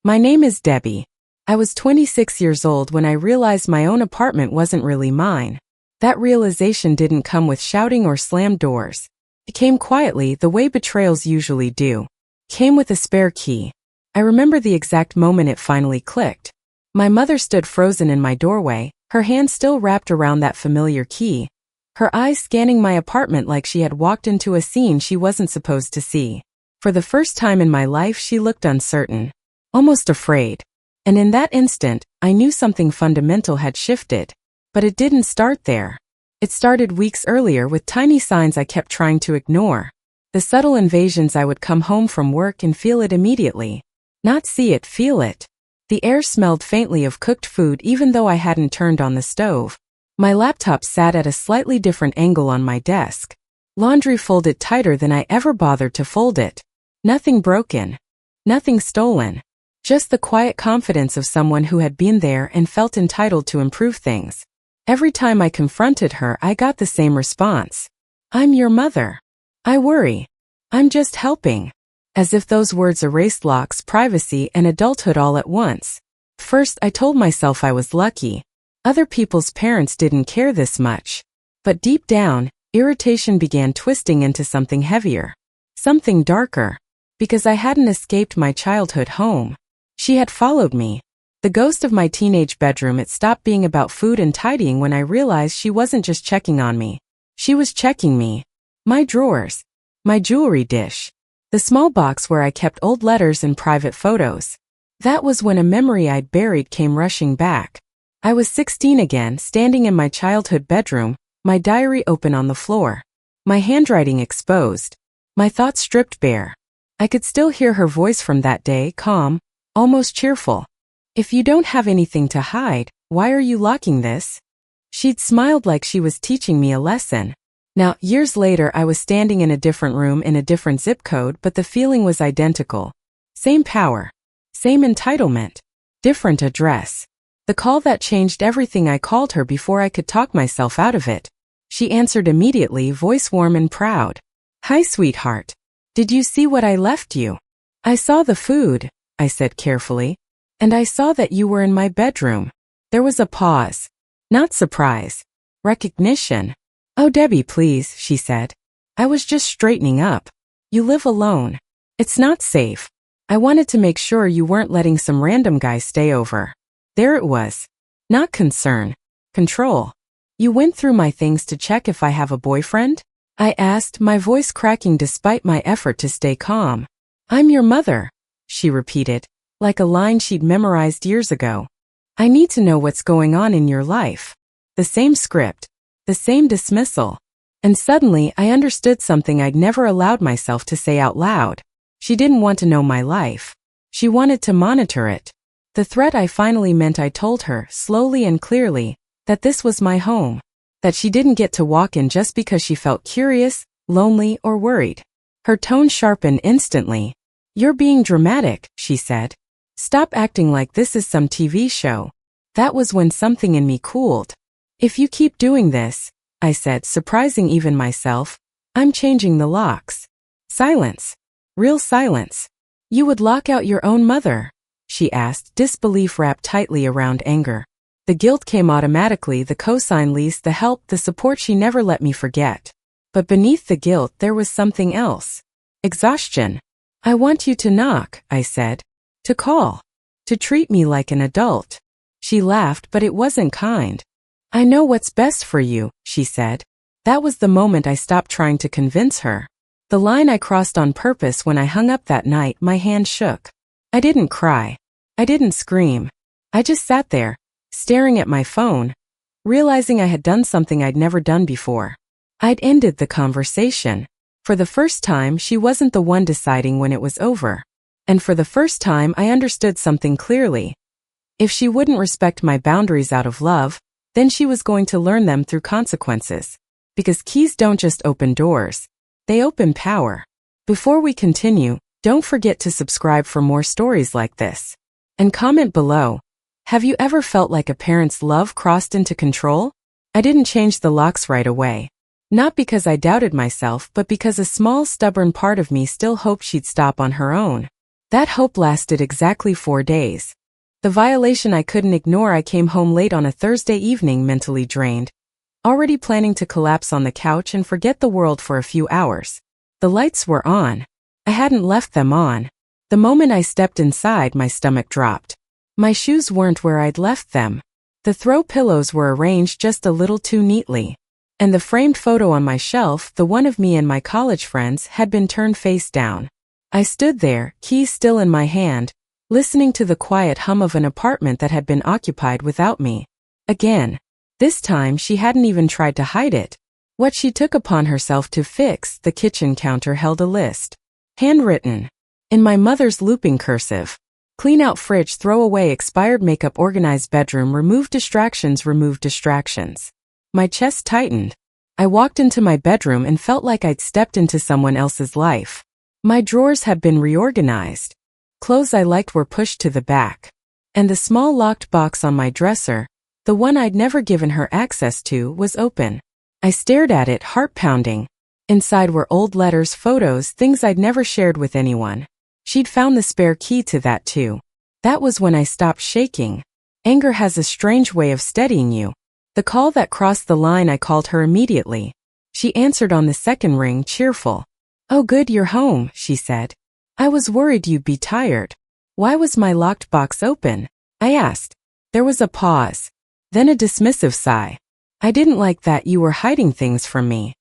My name is Debbie. I was 26 years old when I realized my own apartment wasn't really mine. That realization didn't come with shouting or slammed doors. It came quietly, the way betrayals usually do. Came with a spare key. I remember the exact moment it finally clicked. My mother stood frozen in my doorway, her hand still wrapped around that familiar key, her eyes scanning my apartment like she had walked into a scene she wasn't supposed to see. For the first time in my life, she looked uncertain, almost afraid. And in that instant, I knew something fundamental had shifted. But it didn't start there. It started weeks earlier with tiny signs I kept trying to ignore. The subtle invasions. I would come home from work and feel it immediately. Not see it, feel it. The air smelled faintly of cooked food even though I hadn't turned on the stove. My laptop sat at a slightly different angle on my desk. Laundry folded tighter than I ever bothered to fold it. Nothing broken. Nothing stolen. Just the quiet confidence of someone who had been there and felt entitled to improve things. Every time I confronted her, I got the same response. I'm your mother. I worry. I'm just helping. As if those words erased locks, privacy, and adulthood all at once. First, I told myself I was lucky. Other people's parents didn't care this much. But deep down, irritation began twisting into something heavier. Something darker. Because I hadn't escaped my childhood home. She had followed me. The ghost of my teenage bedroom. It stopped being about food and tidying when I realized she wasn't just checking on me. She was checking me. My drawers. My jewelry dish. The small box where I kept old letters and private photos. That was when a memory I'd buried came rushing back. I was 16 again, standing in my childhood bedroom, my diary open on the floor. My handwriting exposed. My thoughts stripped bare. I could still hear her voice from that day, calm, almost cheerful. If you don't have anything to hide, why are you locking this? She'd smiled like she was teaching me a lesson. Now, years later, I was standing in a different room in a different zip code, but the feeling was identical. Same power. Same entitlement. Different address. The call that changed everything. I called her before I could talk myself out of it. She answered immediately, voice warm and proud. Hi, sweetheart. Did you see what I left you? I saw the food, I said carefully. And I saw that you were in my bedroom. There was a pause. Not surprise. Recognition. Oh, Debbie, please, she said. I was just straightening up. You live alone. It's not safe. I wanted to make sure you weren't letting some random guy stay over. There it was. Not concern. Control. You went through my things to check if I have a boyfriend? I asked, my voice cracking despite my effort to stay calm. I'm your mother, she repeated, like a line she'd memorized years ago. I need to know what's going on in your life. The same script. The same dismissal. And suddenly I understood something I'd never allowed myself to say out loud. She didn't want to know my life. She wanted to monitor it. The threat I finally meant. I told her, slowly and clearly, that this was my home. That she didn't get to walk in just because she felt curious, lonely, or worried. Her tone sharpened instantly. You're being dramatic, she said. Stop acting like this is some TV show. That was when something in me cooled. If you keep doing this, I said, surprising even myself, I'm changing the locks. Silence. Real silence. You would lock out your own mother? She asked, disbelief wrapped tightly around anger. The guilt came automatically, the cosign lease, the help, the support she never let me forget. But beneath the guilt there was something else. Exhaustion. I want you to knock, I said. To call. To treat me like an adult. She laughed, but it wasn't kind. I know what's best for you, she said. That was the moment I stopped trying to convince her. The line I crossed on purpose. When I hung up that night, my hand shook. I didn't cry. I didn't scream. I just sat there, staring at my phone, realizing I had done something I'd never done before. I'd ended the conversation. For the first time, she wasn't the one deciding when it was over. And for the first time, I understood something clearly. If she wouldn't respect my boundaries out of love, then she was going to learn them through consequences. Because keys don't just open doors. They open power. Before we continue, don't forget to subscribe for more stories like this. And comment below. Have you ever felt like a parent's love crossed into control? I didn't change the locks right away. Not because I doubted myself, but because a small, stubborn part of me still hoped she'd stop on her own. That hope lasted exactly 4 days. The violation I couldn't ignore. I came home late on a Thursday evening, mentally drained, already planning to collapse on the couch and forget the world for a few hours. The lights were on. I hadn't left them on. The moment I stepped inside, my stomach dropped. My shoes weren't where I'd left them. The throw pillows were arranged just a little too neatly. And the framed photo on my shelf, the one of me and my college friends, had been turned face down. I stood there, keys still in my hand, listening to the quiet hum of an apartment that had been occupied without me. Again. This time she hadn't even tried to hide it. What she took upon herself to fix. The kitchen counter held a list. Handwritten. In my mother's looping cursive. Clean out fridge, throw away expired makeup, organize bedroom, remove distractions, remove distractions. My chest tightened. I walked into my bedroom and felt like I'd stepped into someone else's life. My drawers had been reorganized. Clothes I liked were pushed to the back. And the small locked box on my dresser, the one I'd never given her access to, was open. I stared at it, heart pounding. Inside were old letters, photos, things I'd never shared with anyone. She'd found the spare key to that too. That was when I stopped shaking. Anger has a strange way of steadying you. The call that crossed the line, I called her immediately. She answered on the second ring, cheerful. "Oh good, you're home," she said. "I was worried you'd be tired." "Why was my locked box open?" I asked. There was a pause. Then a dismissive sigh. "I didn't like that you were hiding things from me."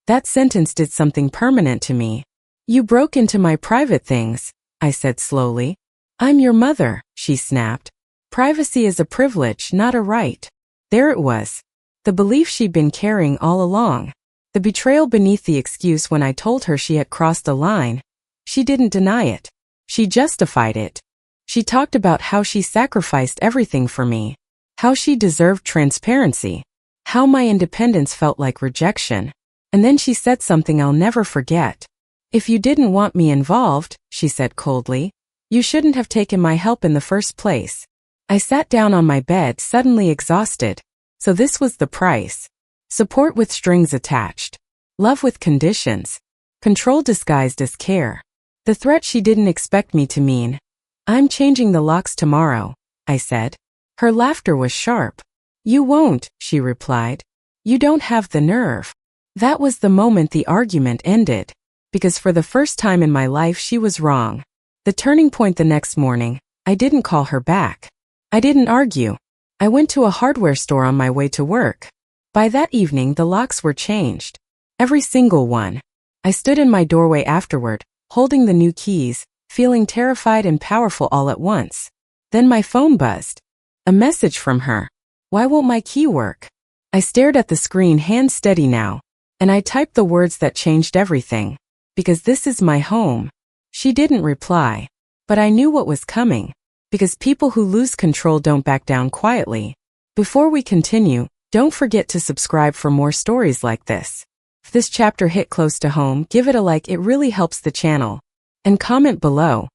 That sentence did something permanent to me. "You broke into my private things," I said slowly. "I'm your mother," she snapped. "Privacy is a privilege, not a right." There it was. The belief she'd been carrying all along. The betrayal beneath the excuse when I told her she had crossed a line. She didn't deny it. She justified it. She talked about how she sacrificed everything for me. How she deserved transparency. How my independence felt like rejection. And then she said something I'll never forget. "If you didn't want me involved," she said coldly, "you shouldn't have taken my help in the first place." I sat down on my bed, suddenly exhausted. So this was the price. Support with strings attached. Love with conditions. Control disguised as care. The threat she didn't expect me to mean. "I'm changing the locks tomorrow," I said. Her laughter was sharp. "You won't," she replied. "You don't have the nerve." That was the moment the argument ended. Because for the first time in my life she was wrong. The turning point: the next morning, I didn't call her back. I didn't argue. I went to a hardware store on my way to work. By that evening the locks were changed. Every single one. I stood in my doorway afterward, holding the new keys, feeling terrified and powerful all at once. Then my phone buzzed. A message from her. "Why won't my key work?" I stared at the screen, hands steady now, and I typed the words that changed everything. "Because this is my home." She didn't reply. But I knew what was coming. Because people who lose control don't back down quietly. Before we continue, don't forget to subscribe for more stories like this. If this chapter hit close to home, give it a like, it really helps the channel. And comment below.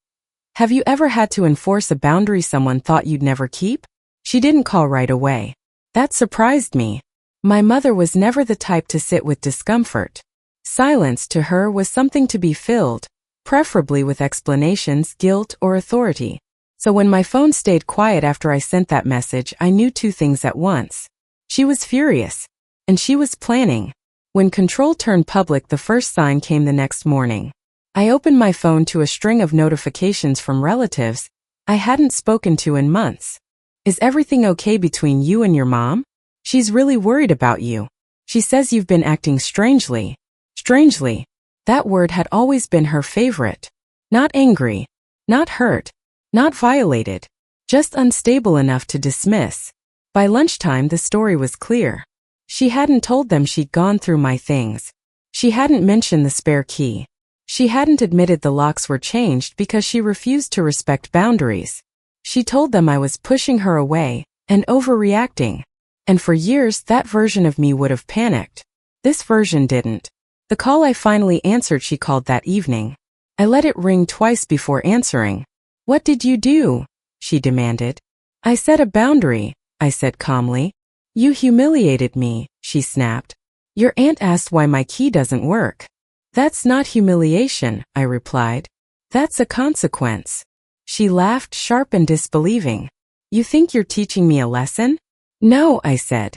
Have you ever had to enforce a boundary someone thought you'd never keep? She didn't call right away. That surprised me. My mother was never the type to sit with discomfort. Silence to her was something to be filled, preferably with explanations, guilt, or authority. So when my phone stayed quiet after I sent that message, I knew two things at once. She was furious. And she was planning. When control turned public, the first sign came the next morning. I opened my phone to a string of notifications from relatives I hadn't spoken to in months. "Is everything okay between you and your mom? She's really worried about you. She says you've been acting strangely." Strangely. That word had always been her favorite. Not angry. Not hurt. Not violated. Just unstable enough to dismiss. By lunchtime the story was clear. She hadn't told them she'd gone through my things. She hadn't mentioned the spare key. She hadn't admitted the locks were changed because she refused to respect boundaries. She told them I was pushing her away and overreacting. And for years that version of me would have panicked. This version didn't. The call I finally answered, she called that evening. I let it ring twice before answering. "What did you do?" she demanded. "I set a boundary," I said calmly. "You humiliated me," she snapped. "Your aunt asked why my key doesn't work." "That's not humiliation," I replied. "That's a consequence." She laughed, sharp and disbelieving. You think you're teaching me a lesson? No, I said.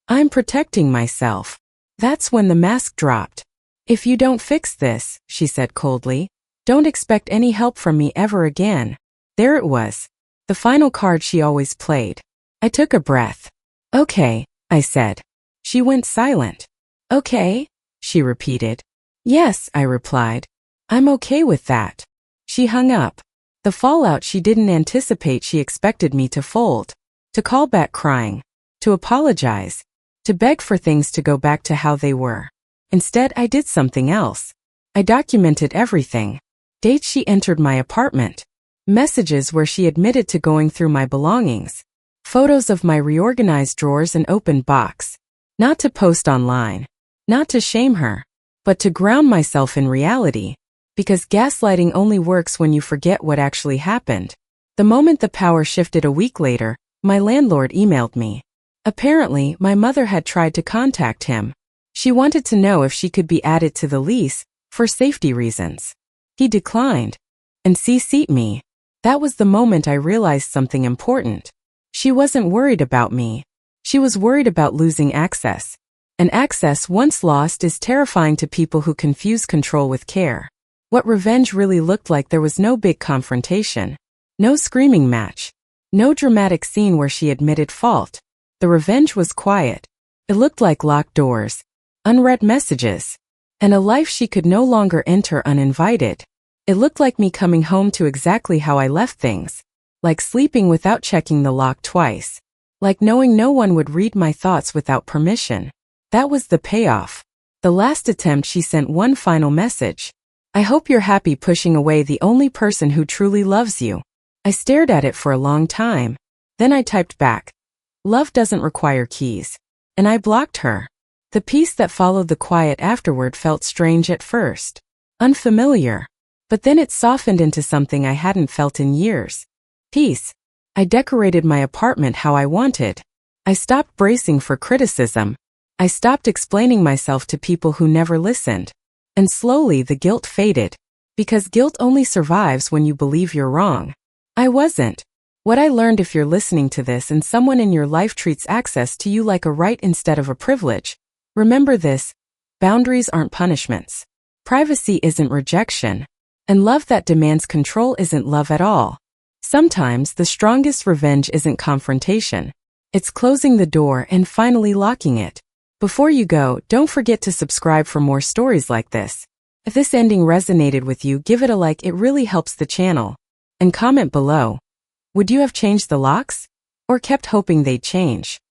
I'm protecting myself. That's when the mask dropped. If you don't fix this, she said coldly, don't expect any help from me ever again. There it was. The final card she always played. I took a breath. Okay, I said. She went silent. Okay, she repeated. Yes, I replied. I'm okay with that. She hung up. The fallout she didn't anticipate. She expected me to fold, to call back crying, to apologize, to beg for things to go back to how they were. Instead, I did something else. I documented everything. Dates she entered my apartment. Messages where she admitted to going through my belongings. Photos of my reorganized drawers and open box. Not to post online. Not to shame her. But to ground myself in reality. Because gaslighting only works when you forget what actually happened. The moment the power shifted a week later, my landlord emailed me. Apparently, my mother had tried to contact him. She wanted to know if she could be added to the lease, for safety reasons. He declined. And CC'd me. That was the moment I realized something important. She wasn't worried about me. She was worried about losing access. And access once lost is terrifying to people who confuse control with care. What revenge really looked like: there was no big confrontation. No screaming match. No dramatic scene where she admitted fault. The revenge was quiet. It looked like locked doors, unread messages, and a life she could no longer enter uninvited. It looked like me coming home to exactly how I left things. Like sleeping without checking the lock twice. Like knowing no one would read my thoughts without permission. That was the payoff. The last attempt, she sent one final message. I hope you're happy pushing away the only person who truly loves you. I stared at it for a long time. Then I typed back. Love doesn't require keys. And I blocked her. The peace that followed the quiet afterward felt strange at first. Unfamiliar. But then it softened into something I hadn't felt in years. Peace. I decorated my apartment how I wanted. I stopped bracing for criticism. I stopped explaining myself to people who never listened. And slowly the guilt faded. Because guilt only survives when you believe you're wrong. I wasn't. What I learned: if you're listening to this and someone in your life treats access to you like a right instead of a privilege, remember this: boundaries aren't punishments. Privacy isn't rejection. And love that demands control isn't love at all. Sometimes the strongest revenge isn't confrontation. It's closing the door and finally locking it. Before you go, don't forget to subscribe for more stories like this. If this ending resonated with you, give it a like, it really helps the channel. And comment below. Would you have changed the locks? Or kept hoping they'd change?